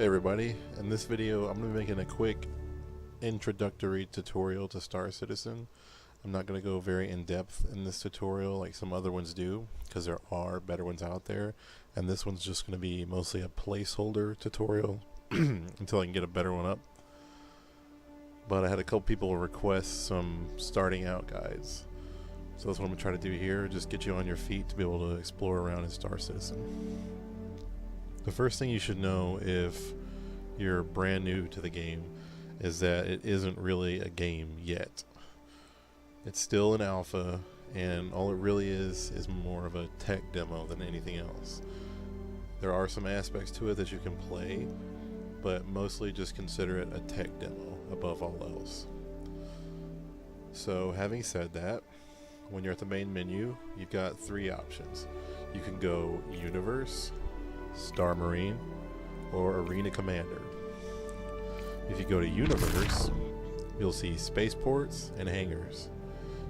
Hey everybody, in this video I'm going to be making a quick introductory tutorial to Star Citizen. I'm not going to go very in-depth in this tutorial like some other ones do, because there are better ones out there, and this one's just going to be mostly a placeholder tutorial until I can get a better one up. But I had a couple people request some starting out guides, so that's what I'm going to try to do here, just get you on your feet to be able to explore around in Star Citizen. The first thing you should know if you're brand new to the game is that it isn't really a game yet. It's still an alpha, and all it really is more of a tech demo than anything else. There are some aspects to it that you can play, but mostly just consider it a tech demo above all else. So having said that, when you're at the main menu, you've got three options. You can go Universe, Star Marine, or Arena Commander. If you go to Universe, you'll see spaceports and hangars.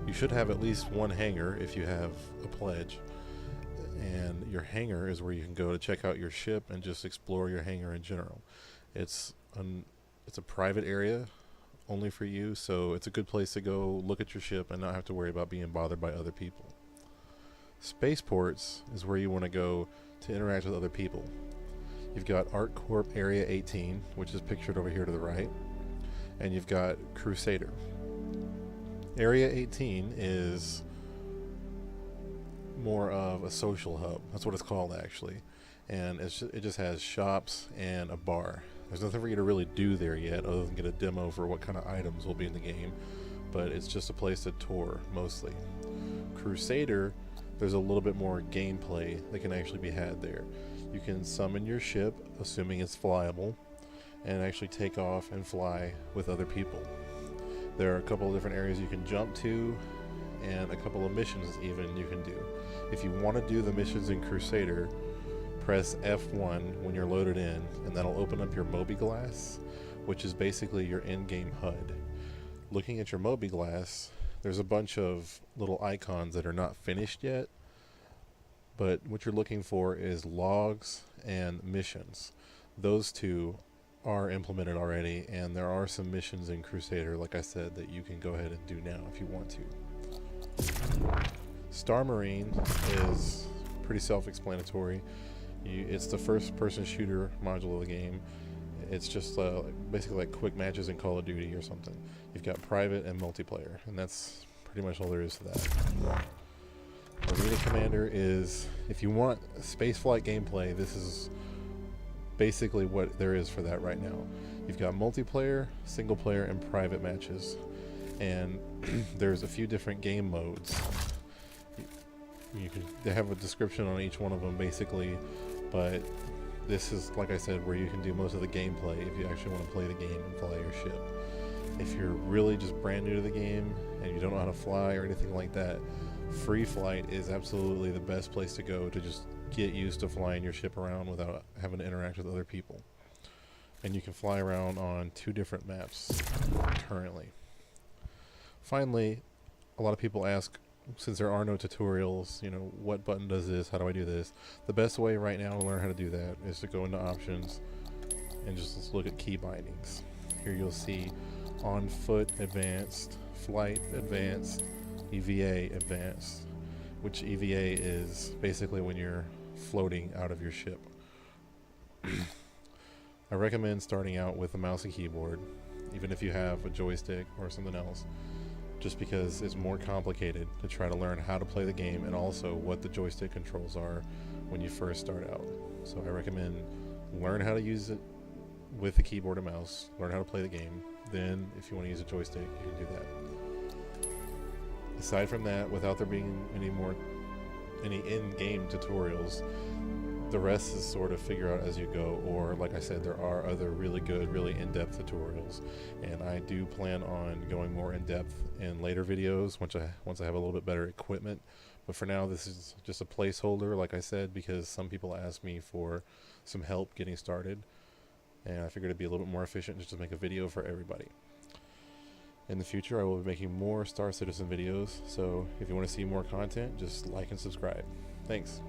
You should have at least one hangar if you have a pledge, and your hangar is where you can go to check out your ship and just explore your hangar in general. It's a private area only for you, so it's a good place to go look at your ship and not have to worry about being bothered by other people. Spaceports is where you want to go to interact with other people. You've got ArcCorp Area 18, which is pictured over here to the right, and you've got Crusader. Area 18 is more of a social hub. That's what it's called, actually, and it just has shops and a bar. There's nothing for you to really do there yet other than get a demo for what kind of items will be in the game, but it's just a place to tour mostly. Crusader, there's a little bit more gameplay that can actually be had there. You can summon your ship, assuming it's flyable, and actually take off and fly with other people. There are a couple of different areas you can jump to, and a couple of missions even you can do. If you want to do the missions in Crusader, press F1 when you're loaded in, and that'll open up your Moby Glass, which is basically your in-game HUD. Looking at your Moby Glass, there's a bunch of little icons that are not finished yet, but what you're looking for is logs and missions. Those two are implemented already, and there are some missions in Crusader, like I said, that you can go ahead and do now if you want to. Star Marine is pretty self-explanatory. It's the first-person shooter module of the game. It's just basically like quick matches in Call of Duty or something. You've got private and multiplayer, and that's pretty much all there is to that. Arena Commander is, if you want spaceflight gameplay, this is basically what there is for that right now. You've got multiplayer, single player, and private matches, and there's a few different game modes. They have a description on each one of them basically, but this is, like I said, where you can do most of the gameplay if you actually want to play the game and fly your ship. If you're really just brand new to the game and you don't know how to fly or anything like that, Free Flight is absolutely the best place to go to just get used to flying your ship around without having to interact with other people. And you can fly around on 2 different maps currently. Finally, a lot of people ask, since there are no tutorials, what button does this, how do I do this? The best way right now to learn how to do that is to go into options and just look at key bindings. Here you'll see on foot advanced, flight advanced, EVA advanced, which EVA is basically when you're floating out of your ship. I recommend starting out with a mouse and keyboard, even if you have a joystick or something else, just because it's more complicated to try to learn how to play the game and also what the joystick controls are when you first start out. So I recommend learn how to use it with a keyboard and mouse, learn how to play the game, then if you want to use a joystick, you can do that. Aside from that, without there being any in-game tutorials, the rest is sort of figure out as you go, or like I said, there are other really good, really in-depth tutorials, and I do plan on going more in-depth in later videos once I have a little bit better equipment. But for now, this is just a placeholder, like I said, because some people asked me for some help getting started, and I figured it'd be a little bit more efficient just to make a video for everybody. In the future, I will be making more Star Citizen videos, so if you want to see more content, just like and subscribe. Thanks.